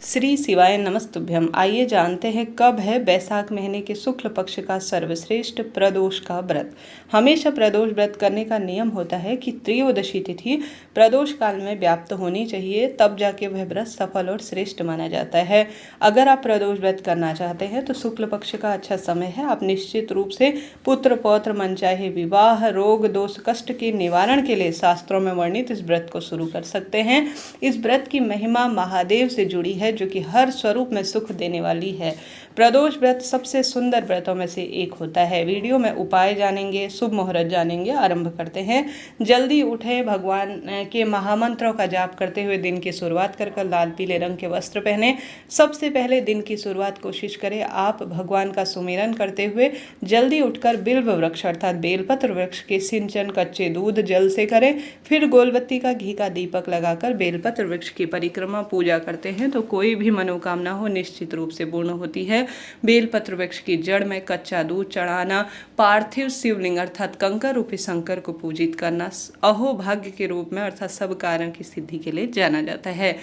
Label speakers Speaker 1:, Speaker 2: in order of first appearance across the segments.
Speaker 1: श्री शिवाय नमस्तुभ्यम। आइए जानते हैं कब है बैसाख महीने के शुक्ल पक्ष का सर्वश्रेष्ठ प्रदोष का व्रत। हमेशा प्रदोष व्रत करने का नियम होता है कि त्रयोदशी तिथि प्रदोष काल में व्याप्त होनी चाहिए, तब जाके वह व्रत सफल और श्रेष्ठ माना जाता है। अगर आप प्रदोष व्रत करना चाहते हैं तो शुक्ल पक्ष का अच्छा समय है। आप निश्चित रूप से पुत्र पौत्र मनचाहे विवाह, रोग दोष कष्ट के निवारण के लिए शास्त्रों में वर्णित इस व्रत को शुरू कर सकते हैं। इस व्रत की महिमा महादेव से जुड़ी है, जो कि हर स्वरूप में सुख देने वाली है। प्रदोष व्रत सबसे सुंदर व्रतों में से एक होता है। वीडियो में उपाय जानेंगे, शुभ मुहूर्त जानेंगे। आरंभ करते हैं। जल्दी उठे, भगवान के महामंत्रों का जाप करते हुए दिन की शुरुआत कर लाल पीले रंग के वस्त्र पहने। सबसे पहले दिन की शुरुआत कोशिश करें आप भगवान का सुमिरन करते हुए जल्दी उठकर बिल्व वृक्ष अर्थात बेलपत्र वृक्ष के सिंचन कच्चे दूध जल से करें। फिर गोलबत्ती का घी का दीपक लगाकर बेलपत्र वृक्ष की परिक्रमा पूजा करते हैं तो कोई भी मनोकामना हो निश्चित रूप से पूर्ण होती है। बेलपत्र वृक्ष की जड़ में कच्चा दूध चढ़ाना, पार्थिव शिवलिंग अर्थात कंकर रूपी शंकर को पूजित करना अहोभाग्य के रूप में अर्थात सब कारण की सिद्धि के लिए जाना जाता है।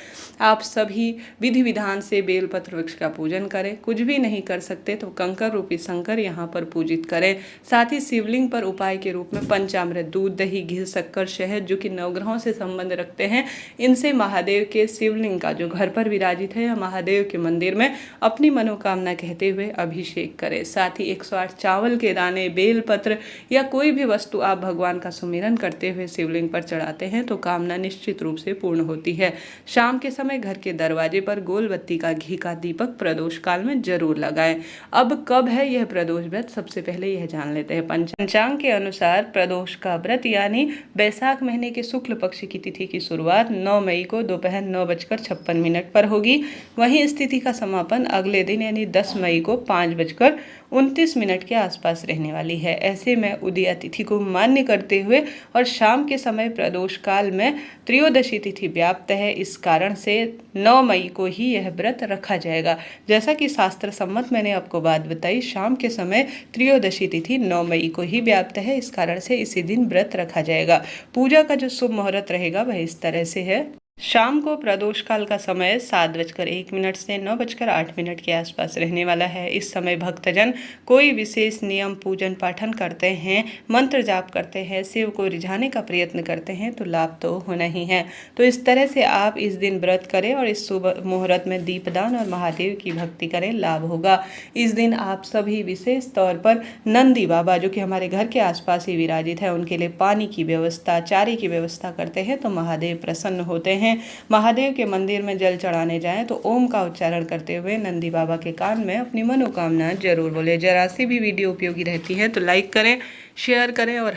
Speaker 1: आप सभी विधि विधान से बेलपत्र वृक्ष का पूजन करें। कुछ भी नहीं कर सकते तो कंकर रूपी शंकर यहाँ पर पूजित करें। साथ ही शिवलिंग पर उपाय के रूप में पंचामृत, दूध, दही, घी, शक्कर, शहद जो कि नवग्रहों से संबंध रखते हैं, इनसे महादेव के शिवलिंग का जो घर पर विराजित है या महादेव के मंदिर में अपनी मनोकामना कहते हुए अभिषेक करें। साथ ही 108 चावल के दाने, बेलपत्र या कोई भी वस्तु आप भगवान का सुमिरन करते हुए शिवलिंग पर चढ़ाते हैं तो कामना निश्चित रूप से पूर्ण होती है। शाम के समय घर के दरवाजे पर गोलबत्ती का घी का दीपक प्रदोष काल में जरूर लगाएं। अब कब है यह प्रदोष व्रत, सबसे पहले यह जान लेते हैं। पंचांग के अनुसार प्रदोष का व्रत यानी बैसाख महीने के शुक्ल पक्ष की तिथि की शुरुआत 9 मई को दोपहर 9:56 पर होगी। वहीं इस तिथि का समापन अगले दिन यानी 10 मई को 5:29 के आसपास रहने वाली है। ऐसे में उदया तिथि को मान्य करते हुए और शाम के समय प्रदोष काल में त्रयोदशी तिथि व्याप्त है, इस कारण से 9 मई को ही यह व्रत रखा जाएगा। जैसा कि शास्त्र सम्मत मैंने आपको बात बताई, शाम के समय त्रयोदशी तिथि 9 मई को ही व्याप्त है, इस कारण से इसी दिन व्रत रखा जाएगा। पूजा का जो शुभ मुहूर्त रहेगा वह इस तरह से है। शाम को प्रदोष काल का समय 7:01 से 9:08 के आसपास रहने वाला है। इस समय भक्तजन कोई विशेष नियम पूजन पाठन करते हैं, मंत्र जाप करते हैं, शिव को रिझाने का प्रयत्न करते हैं तो लाभ तो होना ही है। तो इस तरह से आप इस दिन व्रत करें और इस शुभ मुहूर्त में दीपदान और महादेव की भक्ति करें, लाभ होगा। इस दिन आप सभी विशेष तौर पर नंदी बाबा जो कि हमारे घर के आसपास ही विराजित है, उनके लिए पानी की व्यवस्था, चारे की व्यवस्था करते हैं तो महादेव प्रसन्न होते हैं। महादेव के मंदिर में जल चढ़ाने जाएं तो ओम का उच्चारण करते हुए नंदी बाबा के कान में अपनी मनोकामना जरूर बोले। जरा सी भी वीडियो उपयोगी रहती है तो लाइक करें, शेयर करें और